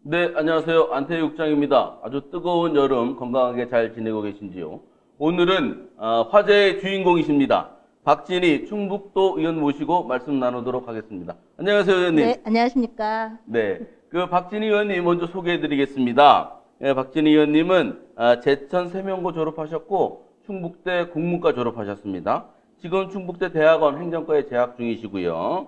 네, 안녕하세요. 안태희 국장입니다. 아주 뜨거운 여름 건강하게 잘 지내고 계신지요? 오늘은 화제의 주인공이십니다. 박진희 충북도 의원 모시고 말씀 나누도록 하겠습니다. 안녕하세요, 의원님. 네, 안녕하십니까. 네, 그 박진희 의원님 먼저 소개해드리겠습니다. 네, 박진희 의원님은 제천 세명고 졸업하셨고 충북대 국문과 졸업하셨습니다. 지금 충북대 대학원 행정과에 재학 중이시고요.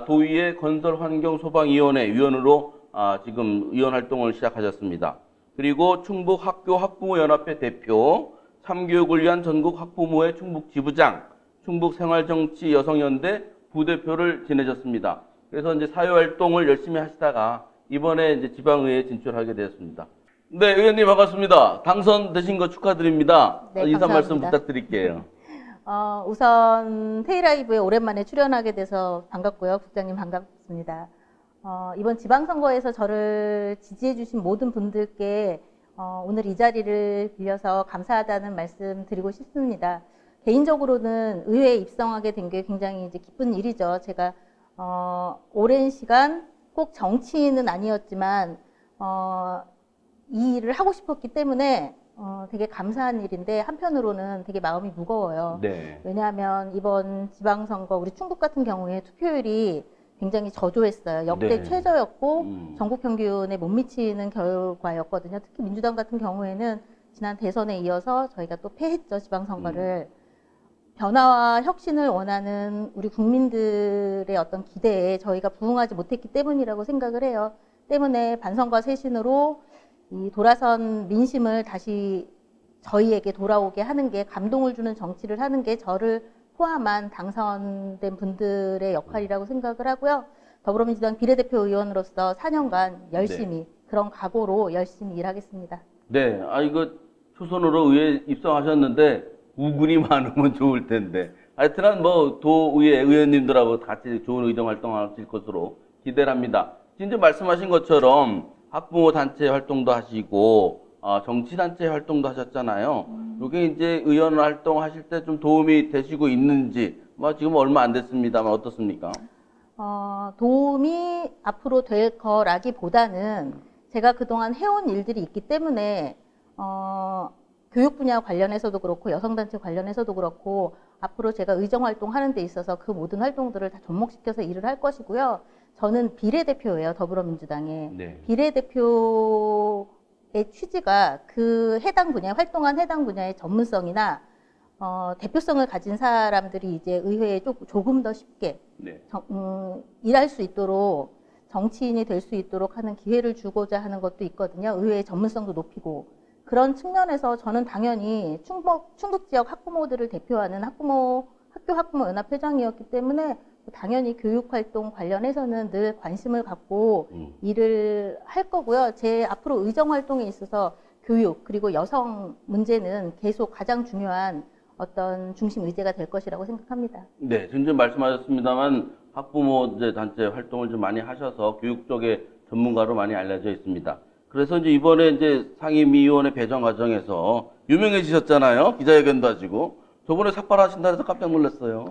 도의회 건설환경소방위원회 위원으로 지금 의원 활동을 시작하셨습니다. 그리고 충북 학교 학부모연합회 대표, 참교육을 위한 전국 학부모회 충북 지부장, 충북 생활정치 여성연대 부대표를 지내셨습니다. 그래서 이제 사회활동을 열심히 하시다가 이번에 이제 지방의회에 진출하게 되었습니다. 네, 의원님 반갑습니다. 당선되신 거 축하드립니다. 네, 인사 감사합니다. 말씀 부탁드릴게요. 우선 테이라이브에 오랜만에 출연하게 돼서 반갑고요. 국장님 반갑습니다. 이번 지방선거에서 저를 지지해주신 모든 분들께 오늘 이 자리를 빌려서 감사하다는 말씀 드리고 싶습니다. 개인적으로는 의회에 입성하게 된 게 굉장히 이제 기쁜 일이죠. 제가 오랜 시간 꼭 정치인은 아니었지만 이 일을 하고 싶었기 때문에 되게 감사한 일인데 한편으로는 되게 마음이 무거워요. 네. 왜냐하면 이번 지방선거 우리 충북 같은 경우에 투표율이 굉장히 저조했어요. 역대 네. 최저였고 전국 평균에 못 미치는 결과였거든요. 특히 민주당 같은 경우에는 지난 대선에 이어서 저희가 또 패했죠. 지방선거를. 변화와 혁신을 원하는 우리 국민들의 어떤 기대에 저희가 부응하지 못했기 때문이라고 생각을 해요. 때문에 반성과 쇄신으로 이 돌아선 민심을 다시 저희에게 돌아오게 하는 게, 감동을 주는 정치를 하는 게 저를 포함한 당선된 분들의 역할이라고 생각을 하고요. 더불어민주당 비례대표 의원으로서 4년간 열심히 그런 각오로 열심히 일하겠습니다. 네, 이거 초선으로 의회에 입성하셨는데 우군이 많으면 좋을 텐데 하여튼 뭐 도의회 의원님들하고 같이 좋은 의정 활동하실 것으로 기대를 합니다. 지금 말씀하신 것처럼 학부모 단체 활동도 하시고 정치 단체 활동도 하셨잖아요. 이게 이제 의원 활동하실 때 좀 도움이 되시고 있는지, 뭐 지금 얼마 안 됐습니다만 어떻습니까? 도움이 앞으로 될 거라기보다는 제가 그동안 해온 일들이 있기 때문에 교육 분야 관련해서도 그렇고 여성단체 관련해서도 그렇고 앞으로 제가 의정활동 하는 데 있어서 그 모든 활동들을 다 접목시켜서 일을 할 것이고요. 저는 비례대표예요. 더불어민주당의. 네. 비례대표의 취지가 그 해당 분야, 활동한 해당 분야의 전문성이나 대표성을 가진 사람들이 이제 의회에 조금 더 쉽게 네. 일할 수 있도록, 정치인이 될 수 있도록 하는 기회를 주고자 하는 것도 있거든요. 의회의 전문성도 높이고. 그런 측면에서 저는 당연히 충북 지역 학부모들을 대표하는 학교 학부모 연합회장이었기 때문에 당연히 교육활동 관련해서는 늘 관심을 갖고 일을 할 거고요. 제 앞으로 의정활동에 있어서 교육 그리고 여성 문제는 계속 가장 중요한 어떤 중심 의제가 될 것이라고 생각합니다. 네, 지금 말씀하셨습니다만 학부모 단체 활동을 좀 많이 하셔서 교육 쪽에 전문가로 많이 알려져 있습니다. 그래서 이제 이번에 이제 상임위원회 배정 과정에서 유명해지셨잖아요. 기자회견도 하시고. 저번에 삭발하신다 해서 깜짝 놀랐어요.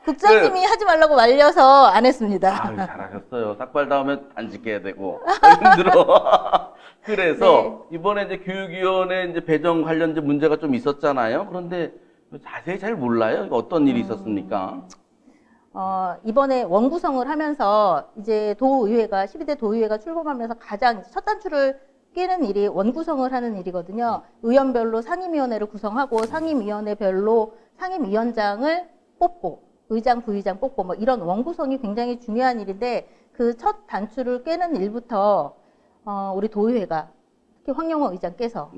국장님이 하지 말라고 말려서 안 했습니다. 잘하셨어요. 삭발 다음에 단식해야 되고 힘들어. 그래서 네. 이번에 이제 교육위원회 이제 배정 관련 문제가 좀 있었잖아요. 그런데 자세히 잘 몰라요. 어떤 일이 있었습니까? 이번에 원구성을 하면서 이제 12대 도의회가 출범하면서 가장 첫 단추를 깨는 일이 원구성을 하는 일이거든요. 의원별로 상임위원회를 구성하고 상임위원회별로 상임위원장을 뽑고 의장, 부의장 뽑고 뭐 이런 원구성이 굉장히 중요한 일인데 그 첫 단추를 깨는 일부터 우리 도의회가 특히 황영호 의장께서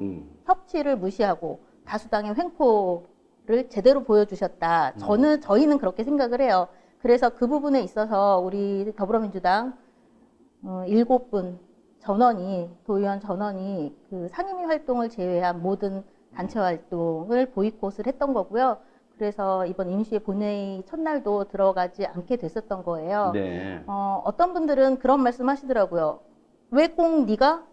협치를 무시하고 다수당의 횡포를 제대로 보여주셨다. 저희는 그렇게 생각을 해요. 그래서 그 부분에 있어서 우리 더불어민주당 7분 전원이, 도의원 전원이 그 상임위 활동을 제외한 모든 단체 활동을 보이콧을 했던 거고요. 그래서 이번 임시회 본회의 첫날도 들어가지 않게 됐었던 거예요. 네. 어떤 분들은 그런 말씀 하시더라고요. 왜 꼭 네가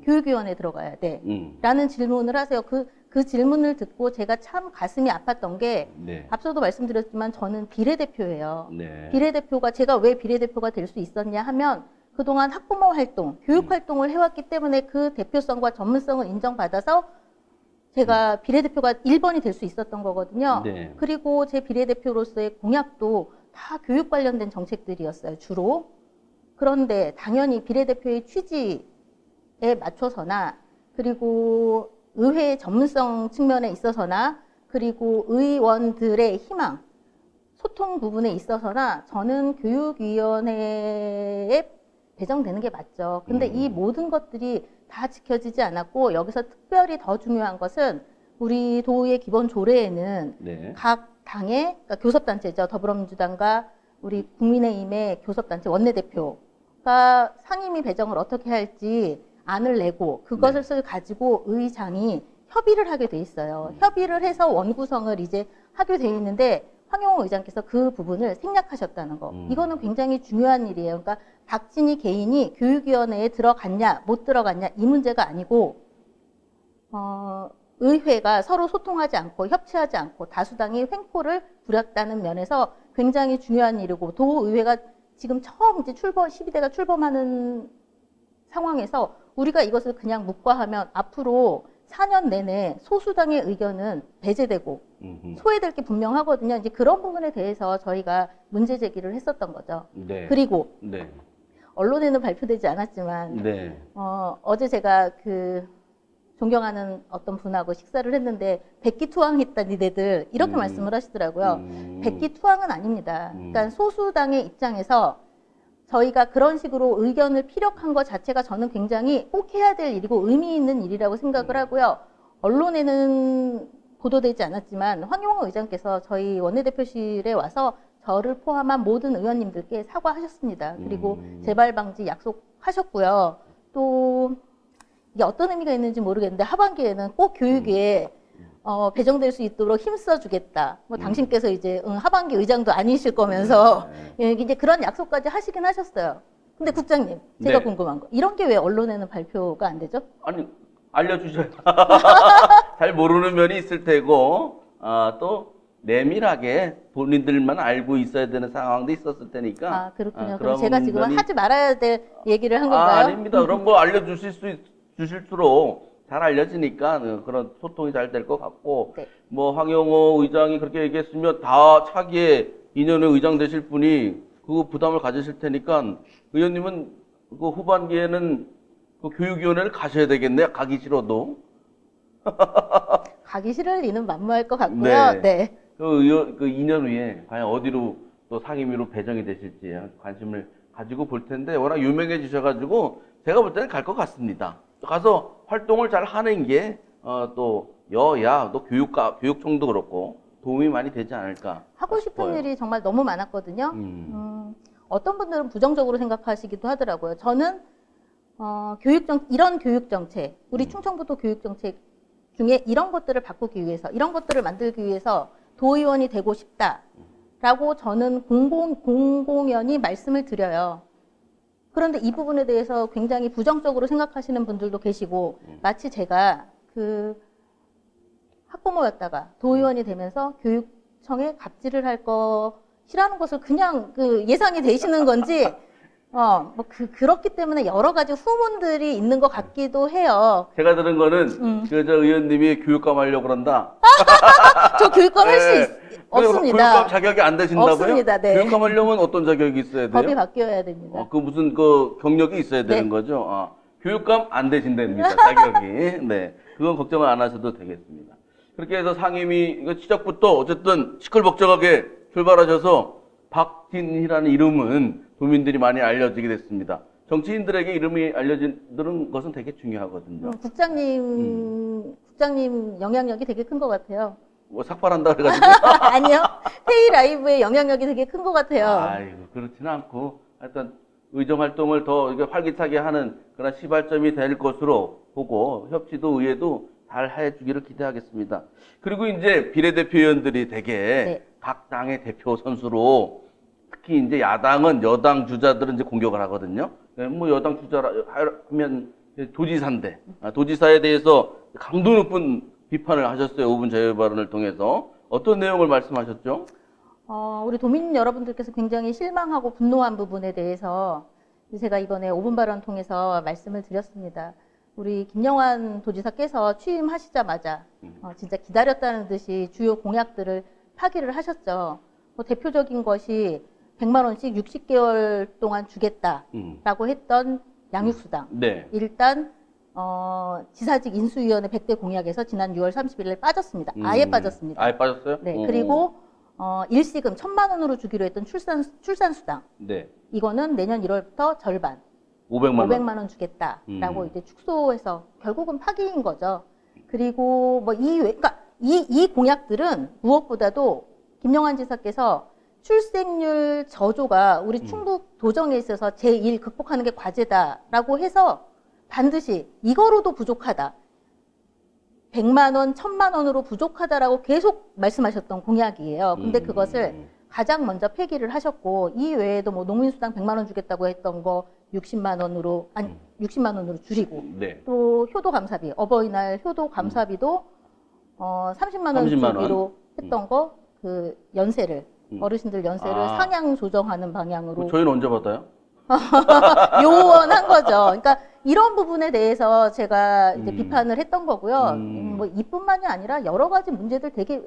교육위원회에 들어가야 돼? 라는 질문을 하세요. 그 질문을 듣고 제가 참 가슴이 아팠던 게 네. 앞서도 말씀드렸지만 저는 비례대표예요. 네. 비례대표가 제가 왜 비례대표가 될 수 있었냐 하면 그동안 학부모 활동, 교육 활동을 해왔기 때문에 그 대표성과 전문성을 인정받아서 제가 비례대표가 1번이 될 수 있었던 거거든요. 네. 그리고 제 비례대표로서의 공약도 다 교육 관련된 정책들이었어요, 주로. 그런데 당연히 비례대표의 취지에 맞춰서나, 그리고 의회 전문성 측면에 있어서나, 그리고 의원들의 희망, 소통 부분에 있어서나 저는 교육위원회에 배정되는 게 맞죠. 근데 이 모든 것들이 다 지켜지지 않았고, 여기서 특별히 더 중요한 것은 우리 도의 기본 조례에는 네. 각 당의, 그러니까 교섭단체죠. 더불어민주당과 우리 국민의힘의 교섭단체 원내대표가 상임위 배정을 어떻게 할지 안을 내고 그것을 가지고 의장이 협의를 하게 돼 있어요. 협의를 해서 원구성을 이제 하게 돼 있는데 황영호 의장께서 그 부분을 생략하셨다는 거. 이거는 굉장히 중요한 일이에요. 그러니까 박진희 개인이 교육위원회에 들어갔냐 못 들어갔냐 이 문제가 아니고 의회가 서로 소통하지 않고 협치하지 않고 다수당이 횡포를 부렸다는 면에서 굉장히 중요한 일이고, 도의회가 지금 처음 이제 12대가 출범하는 상황에서 우리가 이것을 그냥 묵과하면 앞으로 4년 내내 소수당의 의견은 배제되고 소외될 게 분명하거든요. 이제 그런 부분에 대해서 저희가 문제 제기를 했었던 거죠. 네. 그리고 네. 언론에는 발표되지 않았지만 네. 어제 제가 존경하는 어떤 분하고 식사를 했는데 백기투항했다 니네들 이렇게 말씀을 하시더라고요. 백기투항은 아닙니다. 그러니까 소수당의 입장에서 저희가 그런 식으로 의견을 피력한 것 자체가 저는 굉장히 꼭 해야 될 일이고 의미 있는 일이라고 생각을 하고요. 언론에는 보도되지 않았지만 황영호 의장께서 저희 원내대표실에 와서 저를 포함한 모든 의원님들께 사과하셨습니다. 그리고 재발 방지 약속하셨고요. 또 이게 어떤 의미가 있는지 모르겠는데 하반기에는 꼭 교육에 배정될 수 있도록 힘써주겠다. 뭐 당신께서 이제 하반기 의장도 아니실 거면서 예, 이제 그런 약속까지 하시긴 하셨어요. 근데 국장님, 제가 네. 궁금한 거 이런 게 왜 언론에는 발표가 안 되죠? 아니, 알려주셔야 잘 모르는 면이 있을 테고, 또 내밀하게 본인들만 알고 있어야 되는 상황도 있었을 테니까. 아 그렇군요. 그런 그럼 제가 지금 면이- 하지 말아야 될 얘기를 한 건가요? 아닙니다. 그럼 뭐 주실수록 잘 알려지니까 그런 소통이 잘 될 것 같고, 네. 뭐 황영호 의장이 그렇게 얘기했으면 다 차기에 2년의 의장 되실 분이 그 부담을 가지실 테니까 의원님은 그 후반기에는 그 교육위원회를 가셔야 되겠네. 가기 싫어도. 가기 싫을 리는 만무할 것 같고요. 네. 네. 그 2년 후에 과연 어디로 또 상임위로 배정이 되실지 관심을 가지고 볼 텐데 워낙 유명해지셔가지고 제가 볼 때는 갈 것 같습니다. 가서 활동을 잘 하는 게 또 여야 또 교육청도 그렇고 도움이 많이 되지 않을까 하고 싶은 싶어요. 일이 정말 너무 많았거든요. 어떤 분들은 부정적으로 생각하시기도 하더라고요. 저는 이런 교육 정책, 우리 충청북도 교육 정책 중에 이런 것들을 바꾸기 위해서, 이런 것들을 만들기 위해서 도의원이 되고 싶다라고 저는 공공연히 말씀을 드려요. 그런데 이 부분에 대해서 굉장히 부정적으로 생각하시는 분들도 계시고, 마치 제가 학부모였다가 도의원이 되면서 교육청에 갑질을 할 것이라는 것을 그냥 예상이 되시는 건지, 그렇기 때문에 여러 가지 후문들이 있는 것 같기도 해요. 제가 들은 거는 저 의원님이 교육감 하려고 그런다. 저 교육감 할 수 없습니다. 교육감 자격이 안 되신다고요? 없습니다. 네. 교육감 하려면 어떤 자격이 있어야 돼요? 법이 바뀌어야 됩니다. 무슨 경력이 있어야 되는 네. 거죠? 교육감 안 되신답니다. 자격이. 네. 그건 걱정을 안 하셔도 되겠습니다. 그렇게 해서 상임위 시작부터 어쨌든 시끌벅적하게 출발하셔서 박진희라는 이름은 도민들이 많이 알려지게 됐습니다. 정치인들에게 이름이 알려지는 것은 되게 중요하거든요. 국장님 영향력이 되게 큰 것 같아요. 뭐 삭발한다 그래가지고. 아니요. 회의 라이브의 영향력이 되게 큰 것 같아요. 아이고, 그렇지는 않고, 하여튼, 의정 활동을 더 활기차게 하는 그런 시발점이 될 것으로 보고, 협치도 의회도 잘 해주기를 기대하겠습니다. 그리고 이제 비례대표 의원들이 되게 네. 각 당의 대표 선수로, 특히 이제 야당은 여당 주자들은 이제 공격을 하거든요. 뭐 여당 주자라 하면 도지사인데, 도지사에 대해서 강도 높은 비판을 하셨어요. 5분 자유 발언을 통해서. 어떤 내용을 말씀하셨죠? 우리 도민 여러분들께서 굉장히 실망하고 분노한 부분에 대해서 제가 이번에 5분 발언 통해서 말씀을 드렸습니다. 우리 김영환 도지사께서 취임하시자마자 진짜 기다렸다는 듯이 주요 공약들을 파기를 하셨죠. 뭐 대표적인 것이 100만 원씩 60개월 동안 주겠다라고 했던 양육수당. 네. 일단 지사직 인수위원회 100대 공약에서 지난 6월 30일에 빠졌습니다. 아예 빠졌습니다. 아예 빠졌어요? 네. 그리고 일시금 1,000만 원으로 주기로 했던 출산수당. 네. 이거는 내년 1월부터 절반 500만 원. 주겠다라고 이제 축소해서 결국은 파기인 거죠. 그리고 뭐 그러니까 이 공약들은 무엇보다도 김영환 지사께서 출생률 저조가 우리 충북 도정에 있어서 제1 극복하는 게 과제다라고 해서 반드시 이거로도 부족하다. 100만 원, 1,000만 원으로 부족하다라고 계속 말씀하셨던 공약이에요. 근데 그것을 가장 먼저 폐기를 하셨고, 이 외에도 뭐 농민수당 100만 원 주겠다고 했던 거 60만 원으로, 60만 원으로 줄이고, 네. 또 효도 감사비, 어버이날 효도 감사비도 30만 원 30만 원? 주기로 했던 거, 그 연세를, 어르신들 연세를 상향 조정하는 방향으로. 저희는 언제 받아요? 요원한 거죠. 그러니까 이런 부분에 대해서 제가 이제 비판을 했던 거고요. 뭐 이뿐만이 아니라 여러 가지 문제들 되게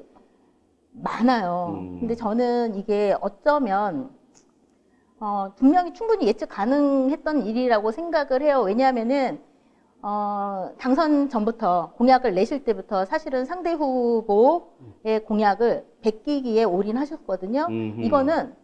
많아요. 근데 저는 이게 어쩌면 분명히 충분히 예측 가능했던 일이라고 생각을 해요. 왜냐하면은 당선 전부터 공약을 내실 때부터 사실은 상대 후보의 공약을 베끼기에 올인하셨거든요. 이거는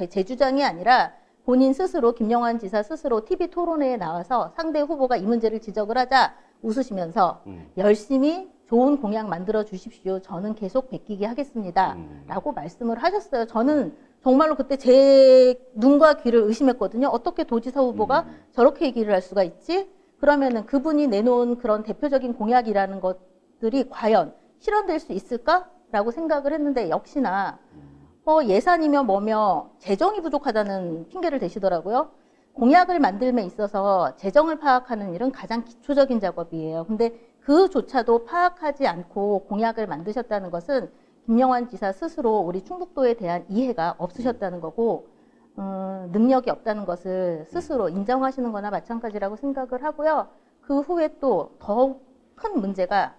제 주장이 아니라 본인 스스로 김영환 지사 스스로 TV 토론회에 나와서 상대 후보가 이 문제를 지적을 하자 웃으시면서 열심히 좋은 공약 만들어 주십시오. 저는 계속 베끼게 하겠습니다. 라고 말씀을 하셨어요. 저는 정말로 그때 제 눈과 귀를 의심했거든요. 어떻게 도지사 후보가 저렇게 얘기를 할 수가 있지? 그러면은 그분이 내놓은 그런 대표적인 공약이라는 것들이 과연 실현될 수 있을까라고 생각을 했는데 역시나 예산이며 뭐며 재정이 부족하다는 핑계를 대시더라고요. 공약을 만들면 있어서 재정을 파악하는 일은 가장 기초적인 작업이에요. 근데 그조차도 파악하지 않고 공약을 만드셨다는 것은 김영환 지사 스스로 우리 충북도에 대한 이해가 없으셨다는 거고 능력이 없다는 것을 스스로 인정하시는 거나 마찬가지라고 생각을 하고요. 그 후에 또 더욱 큰 문제가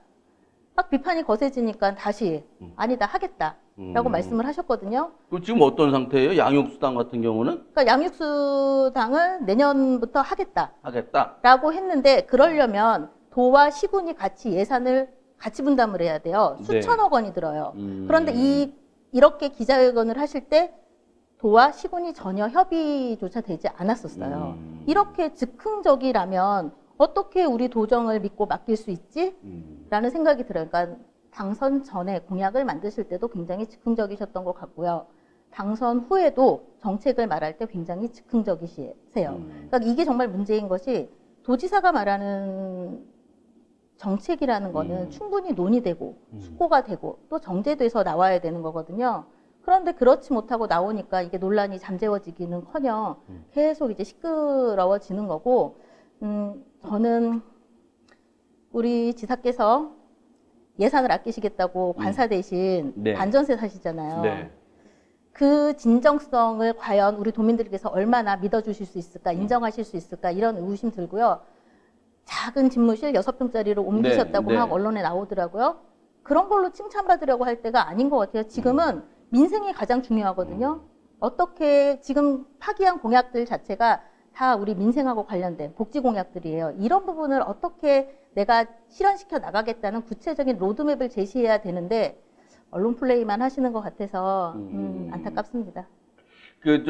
막 비판이 거세지니까 다시 아니다 하겠다라고 말씀을 하셨거든요. 지금 어떤 상태예요? 양육수당 같은 경우는? 그러니까 양육수당을 내년부터 하겠다. 하겠다. 라고 했는데 그러려면 도와 시군이 같이 예산을 같이 분담을 해야 돼요. 수천억 원이 들어요. 그런데 이렇게 기자회견을 하실 때 도와 시군이 전혀 협의조차 되지 않았었어요. 이렇게 즉흥적이라면 어떻게 우리 도정을 믿고 맡길 수 있지? 라는 생각이 들어요. 그러니까 당선 전에 공약을 만드실 때도 굉장히 즉흥적이셨던 것 같고요. 당선 후에도 정책을 말할 때 굉장히 즉흥적이세요. 그러니까 이게 정말 문제인 것이 도지사가 말하는 정책이라는 거는 충분히 논의되고 숙고가 되고 또 정제돼서 나와야 되는 거거든요. 그런데 그렇지 못하고 나오니까 이게 논란이 잠재워지기는커녕 계속 이제 시끄러워지는 거고 저는 우리 지사께서 예산을 아끼시겠다고 관사 대신 네. 반전세 사시잖아요. 네. 그 진정성을 과연 우리 도민들께서 얼마나 믿어주실 수 있을까, 인정하실 수 있을까 이런 의구심 들고요. 작은 집무실 6평짜리로 옮기셨다고 네. 막 언론에 나오더라고요. 그런 걸로 칭찬받으려고 할 때가 아닌 것 같아요. 지금은 민생이 가장 중요하거든요. 어떻게 지금 파기한 공약들 자체가 다 우리 민생하고 관련된 복지 공약들이에요. 이런 부분을 어떻게 내가 실현시켜 나가겠다는 구체적인 로드맵을 제시해야 되는데 언론 플레이만 하시는 것 같아서 안타깝습니다.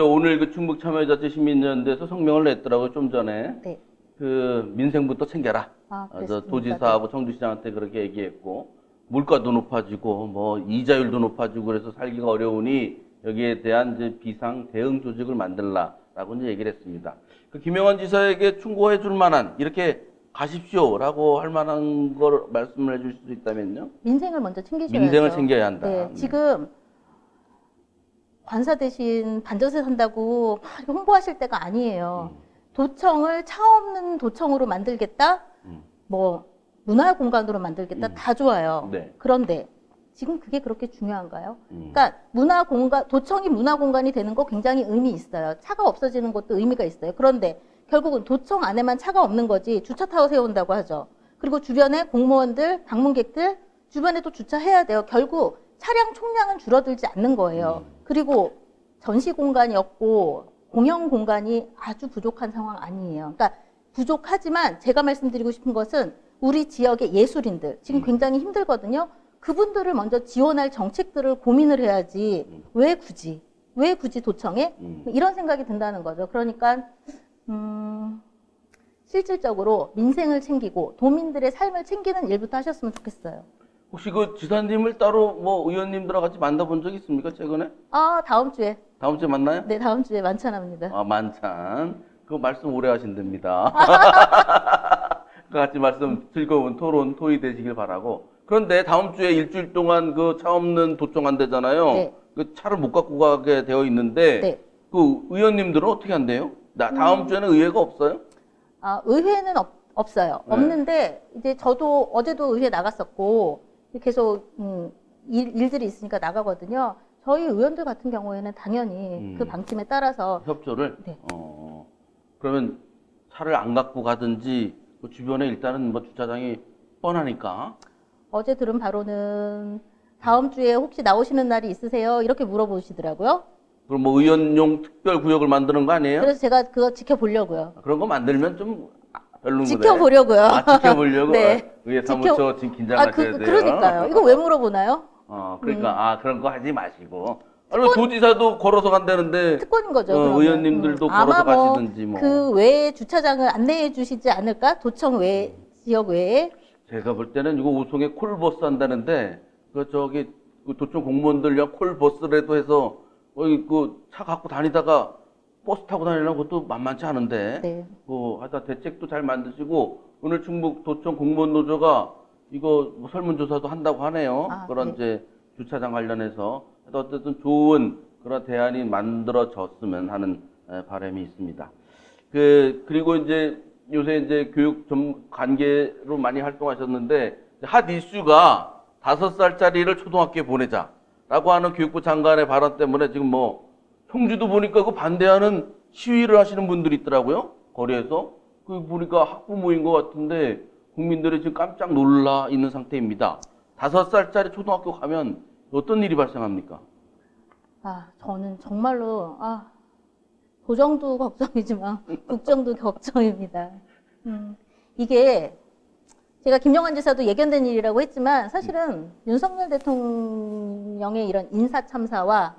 오늘 충북 참여자치 시민연대에서 성명을 냈더라고요. 좀 전에. 네. 민생부터 챙겨라. 그렇습니다. 도지사하고 청주시장한테 그렇게 얘기했고 물가도 높아지고 뭐 이자율도 높아지고 그래서 살기가 어려우니 여기에 대한 이제 비상 대응 조직을 만들라라고 이제 얘기를 했습니다. 김영환 지사에게 충고해 줄 만한 이렇게 가십시오라고 할 만한 걸 말씀을 해줄 수 있다면요? 민생을 먼저 챙기셔야죠. 민생을 챙겨야 한다. 네, 지금 관사 대신 반전세 산다고 막 홍보하실 때가 아니에요. 도청을 차 없는 도청으로 만들겠다, 뭐 문화 공간으로 만들겠다 다 좋아요. 네. 그런데 지금 그게 그렇게 중요한가요? 그러니까 도청이 문화 공간이 되는 거 굉장히 의미 있어요. 차가 없어지는 것도 의미가 있어요. 그런데 결국은 도청 안에만 차가 없는 거지 주차 타워 세운다고 하죠. 그리고 주변에 공무원들, 방문객들 주변에 또 주차해야 돼요. 결국 차량 총량은 줄어들지 않는 거예요. 그리고 전시 공간이 없고 공영 공간이 아주 부족한 상황 아니에요. 그러니까 부족하지만 제가 말씀드리고 싶은 것은 우리 지역의 예술인들 지금 굉장히 힘들거든요. 그분들을 먼저 지원할 정책들을 고민을 해야지 왜 굳이 도청에 이런 생각이 든다는 거죠. 그러니까 실질적으로 민생을 챙기고 도민들의 삶을 챙기는 일부터 하셨으면 좋겠어요. 혹시 그 지사님을 따로 뭐 의원님들하고 같이 만나본 적 있습니까, 최근에? 다음 주에. 다음 주에 만나요? 네, 다음 주에 만찬합니다. 만찬. 그거 말씀 오래 하신답니다. 같이 말씀 즐거운 토론, 토의 되시길 바라고. 그런데 다음 주에 일주일 동안 그 차 없는 도청한대잖아요. 네. 그 차를 못 갖고 가게 되어 있는데, 네. 그 의원님들은 어떻게 한대요? 다음 주에는 의회가 없어요? 의회는 없어요. 네. 없는데, 이제 저도 어제도 의회 나갔었고, 계속, 일들이 있으니까 나가거든요. 저희 의원들 같은 경우에는 당연히 그 방침에 따라서. 협조를? 네. 그러면 차를 안 갖고 가든지, 그 주변에 일단은 뭐 주차장이 뻔하니까. 어제 들은 바로는 다음 주에 혹시 나오시는 날이 있으세요? 이렇게 물어보시더라고요. 그럼 뭐 의원용 특별 구역을 만드는 거 아니에요? 그래서 제가 그거 지켜보려고요. 그런 거 만들면 좀 별로인데. 지켜보려고요. 지켜보려고? 네. 의회 사무처 지금 긴장하셔야 돼요. 그러니까요. 이거 왜 물어보나요? 그러니까 그런 거 하지 마시고. 아니, 도지사도 걸어서 간다는데. 특권인 거죠. 그러면. 의원님들도 걸어서 아마 가시든지 뭐. 그 외에 주차장을 안내해 주시지 않을까? 도청 외에, 지역 외에. 제가 볼 때는 이거 우송에 콜버스 한다는데, 그 도청 공무원들이랑 콜버스라도 해서, 그 차 갖고 다니다가 버스 타고 다니려는 것도 만만치 않은데. 네. 하여튼 대책도 잘 만드시고, 오늘 충북 도청 공무원 노조가 이거 뭐 설문조사도 한다고 하네요. 그런 네. 이제 주차장 관련해서. 어쨌든 좋은 그런 대안이 만들어졌으면 하는 바람이 있습니다. 그리고 이제 요새 이제 교육 좀 관계로 많이 활동하셨는데, 핫 이슈가 5살짜리를 초등학교에 보내자라고 하는 교육부 장관의 발언 때문에 지금 뭐 청주도 보니까 그 반대하는 시위를 하시는 분들이 있더라고요. 거리에서. 그 보니까 학부모인 것 같은데 국민들이 지금 깜짝 놀라 있는 상태입니다. 5살짜리 초등학교 가면 어떤 일이 발생합니까? 저는 정말로, 도정도 걱정이지만 국정도 걱정입니다. 이게 제가 김영환 지사도 예견된 일이라고 했지만 사실은 윤석열 대통령의 이런 인사 참사와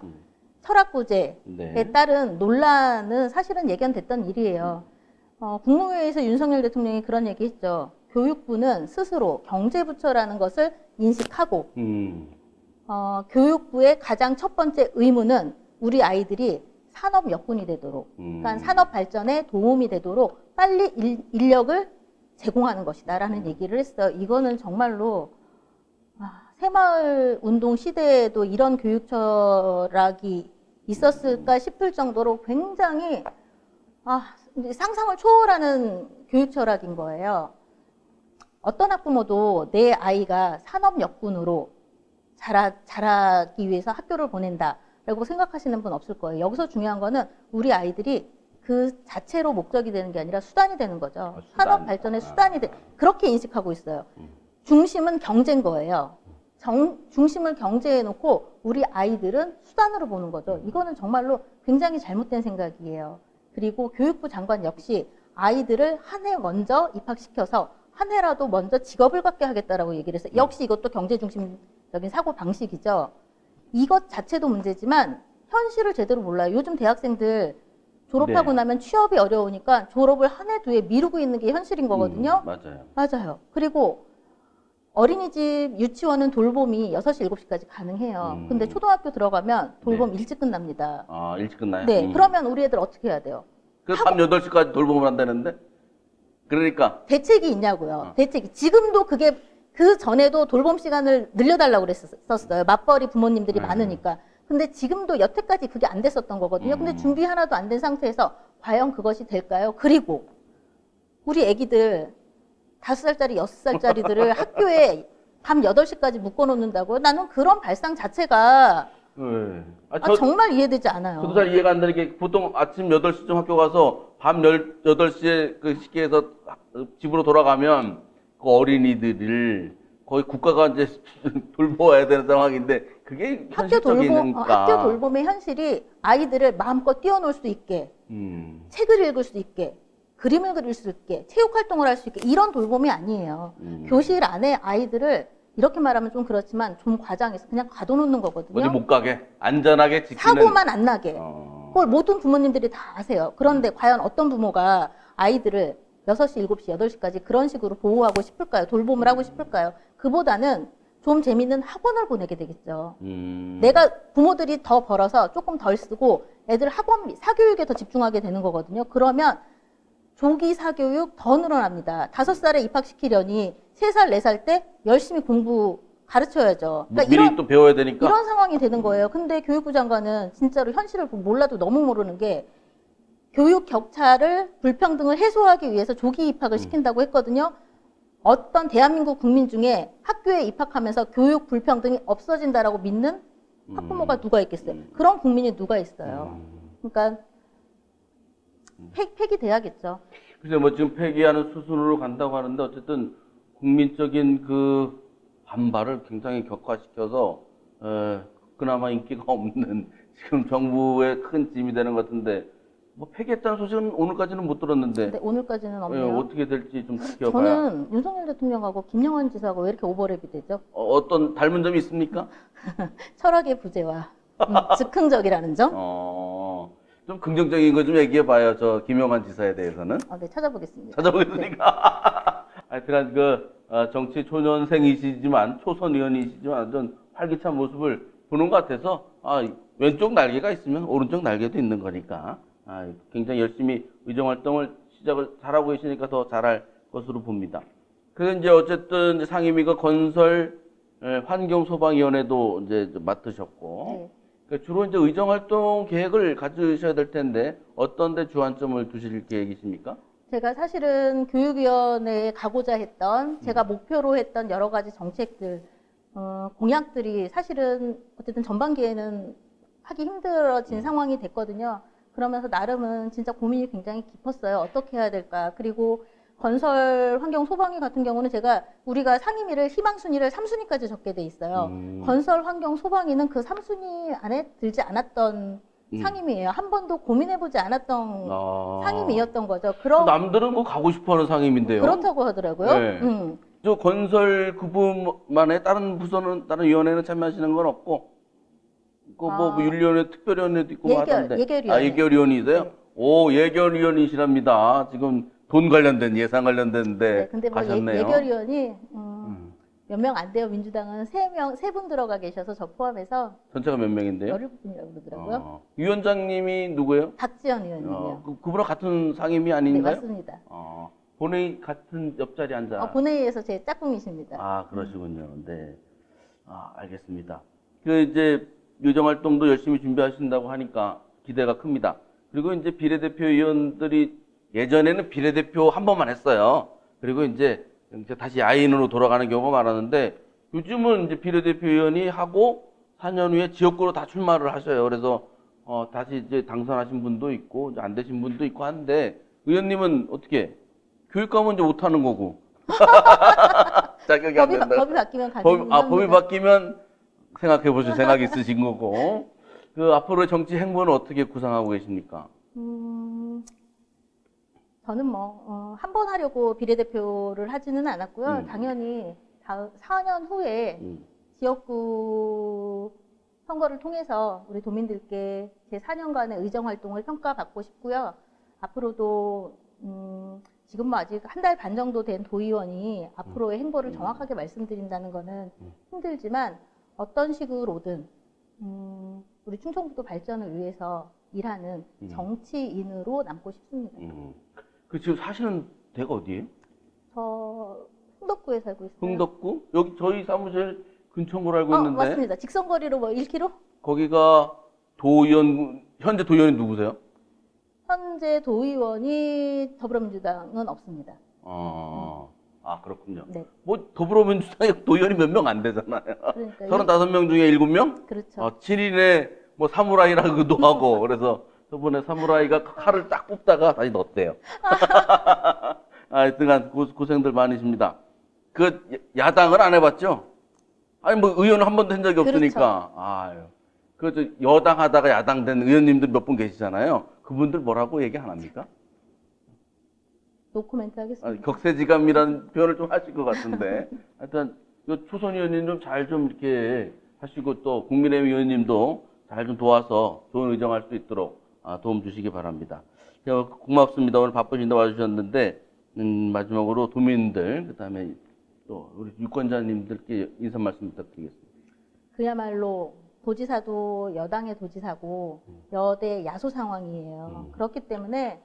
철학구제에 네. 따른 논란은 사실은 예견됐던 일이에요. 국무회의에서 윤석열 대통령이 그런 얘기했죠. 교육부는 스스로 경제부처라는 것을 인식하고 교육부의 가장 첫 번째 의무는 우리 아이들이 산업 여군이 되도록, 그러니까 산업 발전에 도움이 되도록 빨리 인력을 제공하는 것이다라는 얘기를 했어요. 이거는 정말로 새마을 운동 시대에도 이런 교육 철학이 있었을까 싶을 정도로 굉장히 상상을 초월하는 교육 철학인 거예요. 어떤 학부모도 내 아이가 산업 여군으로 자라기 위해서 학교를 보낸다라고 생각하시는 분 없을 거예요. 여기서 중요한 거는 우리 아이들이 그 자체로 목적이 되는 게 아니라 수단이 되는 거죠. 산업 발전의 수단이 그렇게 인식하고 있어요. 중심은 경제인 거예요. 중심을 경제에 놓고 우리 아이들은 수단으로 보는 거죠. 이거는 정말로 굉장히 잘못된 생각이에요. 그리고 교육부 장관 역시 아이들을 한 해 먼저 입학시켜서 한 해라도 먼저 직업을 갖게 하겠다라고 얘기를 했어요. 역시 이것도 경제 중심적인 사고 방식이죠. 이것 자체도 문제지만 현실을 제대로 몰라요. 요즘 대학생들 졸업하고 나면 취업이 어려우니까 졸업을 한 해, 두 해 미루고 있는 게 현실인 거거든요. 맞아요. 그리고 어린이집, 유치원은 돌봄이 6시, 7시까지 가능해요. 근데 초등학교 들어가면 돌봄 일찍 끝납니다. 일찍 끝나요? 네. 그러면 우리 애들 어떻게 해야 돼요? 밤 8시까지 돌봄을 한다는데? 그러니까. 대책이 있냐고요. 대책이. 지금도 그게 그 전에도 돌봄 시간을 늘려달라고 그랬었어요. 맞벌이 부모님들이 많으니까. 근데 지금도 여태까지 그게 안 됐었던 거거든요. 근데 준비 하나도 안 된 상태에서 과연 그것이 될까요? 그리고 우리 애기들 5살짜리, 6살짜리들을 학교에 밤 8시까지 묶어놓는다고요? 나는 그런 발상 자체가 네. 정말 이해되지 않아요. 저도 잘 이해가 안 되는 게 보통 아침 8시쯤 학교 가서 밤 8시에 그 시계에서 집으로 돌아가면 그 어린이들을 거의 국가가 이제 돌보아야 되는 상황인데 그게 현실적이니까. 학교 돌봄의 현실이 아이들을 마음껏 뛰어놀 수 있게, 책을 읽을 수 있게, 그림을 그릴 수 있게, 체육 활동을 할 수 있게 이런 돌봄이 아니에요. 교실 안에 아이들을 이렇게 말하면 좀 그렇지만 좀 과장해서 그냥 가둬놓는 거거든요. 어디 못 가게 안전하게 지키는. 사고만 안 나게. 그걸 모든 부모님들이 다 아세요. 그런데 과연 어떤 부모가 아이들을 6시, 7시, 8시까지 그런 식으로 보호하고 싶을까요? 돌봄을 하고 싶을까요? 그보다는 좀 재밌는 학원을 보내게 되겠죠. 내가 부모들이 더 벌어서 조금 덜 쓰고 애들 학원비, 사교육에 더 집중하게 되는 거거든요. 그러면 조기 사교육 더 늘어납니다. 5살에 입학시키려니 3살, 4살 때 열심히 공부 가르쳐야죠. 그러니까 미리 또 배워야 되니까. 이런 상황이 되는 거예요. 근데 교육부 장관은 진짜로 현실을 몰라도 너무 모르는 게 교육 격차를, 불평등을 해소하기 위해서 조기 입학을 시킨다고 했거든요. 어떤 대한민국 국민 중에 학교에 입학하면서 교육 불평등이 없어진다라고 믿는 학부모가 누가 있겠어요? 그런 국민이 누가 있어요? 그러니까 폐기돼야겠죠. 글쎄 뭐 지금 폐기하는 수순으로 간다고 하는데 어쨌든 국민적인 그 반발을 굉장히 격화시켜서 그나마 인기가 없는 지금 정부의 큰 짐이 되는 것 같은데 뭐 폐기했다는 소식은 오늘까지는 못 들었는데. 네, 오늘까지는 없네요. 어떻게 될지 좀 지켜봐야. 저는 윤석열 대통령하고 김영환 지사하고 왜 이렇게 오버랩이 되죠? 어떤 닮은 점이 있습니까? 철학의 부재와 즉흥적이라는 점? 좀 긍정적인 거 좀 얘기해봐요. 저 김영환 지사에 대해서는. 네, 찾아보겠습니다. 찾아보겠습니까? 하여튼 정치 초년생이시지만 초선 의원이시지만 좀 활기찬 모습을 보는 것 같아서 왼쪽 날개가 있으면 오른쪽 날개도 있는 거니까 굉장히 열심히 의정활동을 시작을 잘하고 계시니까 더 잘할 것으로 봅니다. 그래서 이제 어쨌든 상임위가 건설 환경소방위원회도 이제 맡으셨고, 네. 그러니까 주로 이제 의정활동 계획을 가지셔야 될 텐데 어떤 데 주안점을 두실 계획이십니까? 제가 사실은 교육위원회에 가고자 했던, 제가 목표로 했던 여러 가지 정책들, 공약들이 사실은 어쨌든 전반기에는 하기 힘들어진 상황이 됐거든요. 그러면서 나름은 진짜 고민이 굉장히 깊었어요. 어떻게 해야 될까. 그리고 건설 환경 소방위 같은 경우는 우리가 상임위를 희망순위를 3순위까지 적게 돼 있어요. 건설 환경 소방위는 그 3순위 안에 들지 않았던 상임위예요. 한 번도 고민해보지 않았던 상임위였던 거죠. 남들은 뭐 가고 싶어하는 상임인데요. 그렇다고 하더라고요. 네. 저 건설 그 부분만에 다른 부서는 다른 위원회는 참여하시는 건 없고, 뭐 윤리위원회 특별위원회도 있고 하던데. 예결위원회. 예결위원이세요? 네. 오, 예결위원이시랍니다. 지금 돈 관련된 예산 관련된데 네, 근데 뭐 가셨네요. 예결위원이 몇 명 안 돼요. 민주당은 3분 들어가 계셔서 저 포함해서 전체가 몇 명인데요? 17분이라고 그러더라고요. 위원장님이 누구예요? 박지원 의원님이요. 그분랑 같은 상임위 네, 아닌가요? 맞습니다. 본회의 같은 옆자리 앉아. 본회의에서 제 짝꿍이십니다. 그러시군요. 네. 알겠습니다. 이제 의정활동도 열심히 준비하신다고 하니까 기대가 큽니다. 그리고 이제 비례대표 의원들이 예전에는 비례대표 한 번만 했어요. 그리고 이제 다시 야인으로 돌아가는 경우가 많았는데 요즘은 이제 비례대표 의원이 하고 4년 후에 지역구로 다 출마를 하셔요. 그래서 다시 이제 당선하신 분도 있고 안 되신 분도 있고 한데 의원님은 어떻게 교육감은 이제 못 하는 거고 자격이 안 된다. 법이 바뀌면 가능합니다. 법이 바뀌면 생각해 보실 생각이 있으신 거고 앞으로의 정치 행보는 어떻게 구상하고 계십니까? 저는 한 번 하려고 비례대표를 하지는 않았고요. 당연히 4년 후에 지역구 선거를 통해서 우리 도민들께 제 4년간의 의정활동을 평가받고 싶고요. 앞으로도 지금 뭐 아직 한 달 반 정도 된 도의원이 앞으로의 행보를 정확하게 말씀드린다는 거는 힘들지만 어떤 식으로든 우리 충청북도 발전을 위해서 일하는 정치인으로 남고 싶습니다. 지금 사시는 데가 어디예요? 저 흥덕구에 살고 있어요. 흥덕구? 여기 저희 사무실 근처인 걸 알고 있는데. 맞습니다. 직선거리로 1km? 거기가 도의원, 현재 도의원이 누구세요? 현재 도의원이 더불어민주당은 없습니다. 아, 그렇군요. 네. 뭐 더불어민주당에 도의원이 몇 명 안 되잖아요. 그러니까 35명 중에 7명? 그렇죠. 7인의 뭐 사무라이라고도 하고 그래서 저번에 사무라이가 칼을 딱 뽑다가 다시 넣었대요. 하여튼간 고생들 많으십니다. 그 야당을 안 해봤죠? 아니 뭐 의원 한 번도 한 적이 없으니까. 아유. 그 여당 하다가 야당 된 의원님들 몇 분 계시잖아요. 그분들 뭐라고 얘기 안 합니까? 노코멘트 하겠습니다. 격세지감이라는 표현을 좀 하실 것 같은데. 하여튼 초선 의원님 좀 잘 좀 이렇게 하시고 또 국민의힘 의원님도 잘 좀 도와서 좋은 의정할 수 있도록 도움 주시기 바랍니다. 고맙습니다. 오늘 바쁘신데 와주셨는데 마지막으로 도민들 그다음에 또 우리 유권자님들께 인사 말씀 부탁드리겠습니다. 그야말로 도지사도 여당의 도지사고 여대 야소 상황이에요. 그렇기 때문에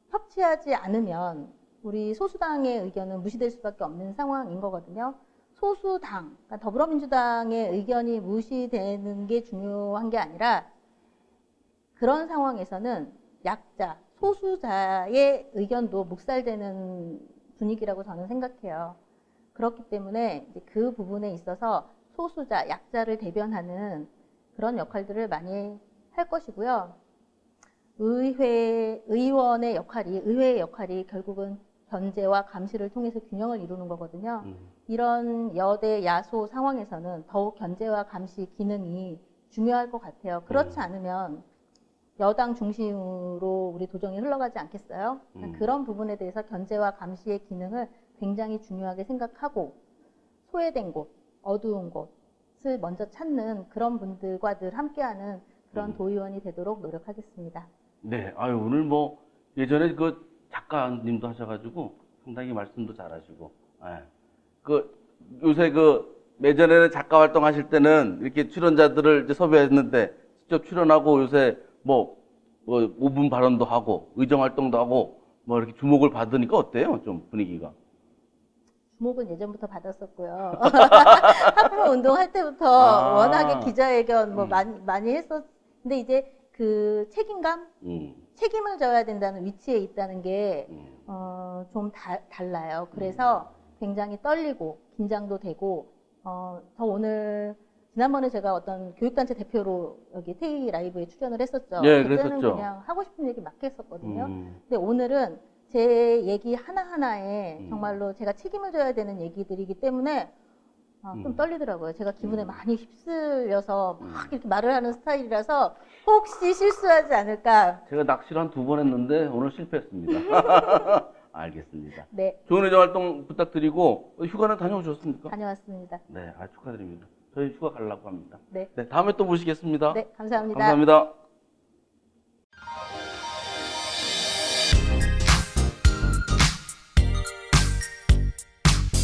협치하지 않으면 우리 소수당의 의견은 무시될 수밖에 없는 상황인 거거든요. 소수당, 그러니까 더불어민주당의 의견이 무시되는 게 중요한 게 아니라 그런 상황에서는 약자, 소수자의 의견도 묵살되는 분위기라고 저는 생각해요. 그렇기 때문에 이제 그 부분에 있어서 소수자, 약자를 대변하는 그런 역할들을 많이 할 것이고요. 의원의 역할이, 의회의 역할이 결국은 견제와 감시를 통해서 균형을 이루는 거거든요. 이런 여대 야소 상황에서는 더욱 견제와 감시 기능이 중요할 것 같아요. 그렇지 않으면 여당 중심으로 우리 도정이 흘러가지 않겠어요? 그런 부분에 대해서 견제와 감시의 기능을 굉장히 중요하게 생각하고 소외된 곳, 어두운 곳을 먼저 찾는 그런 분들과 늘 함께하는 그런 도의원이 되도록 노력하겠습니다. 네, 아유 오늘 뭐 예전에 그 작가님도 하셔가지고 상당히 말씀도 잘하시고, 요새 예전에는 작가 활동하실 때는 이렇게 출연자들을 이제 섭외했는데 직접 출연하고 요새 뭐 5분 발언도 하고 의정 활동도 하고 뭐 이렇게 주목을 받으니까 어때요? 좀 분위기가? 주목은 예전부터 받았었고요. 학부모 운동할 때부터 워낙에 기자회견 뭐 많이 했었는데 이제 그 책임감? 책임을 져야 된다는 위치에 있다는 게 좀 달라요. 그래서 굉장히 떨리고 긴장도 되고 저 오늘 지난번에 제가 어떤 교육단체 대표로 여기 테이 라이브에 출연을 했었죠. 예, 그때는 그랬었죠. 그냥 하고 싶은 얘기 막 했었거든요. 근데 오늘은 제 얘기 하나하나에 정말로 제가 책임을 져야 되는 얘기들이기 때문에 좀 떨리더라고요. 제가 기분에 많이 휩쓸려서 막 이렇게 말을 하는 스타일이라서 혹시 실수하지 않을까. 제가 낚시를 한 2번 했는데 오늘 실패했습니다. 알겠습니다. 네. 좋은 의정 활동 부탁드리고 휴가는 다녀오셨습니까? 다녀왔습니다. 네, 축하드립니다. 저희 휴가 가려고 합니다. 네. 네, 다음에 또 모시겠습니다. 네, 감사합니다. 감사합니다.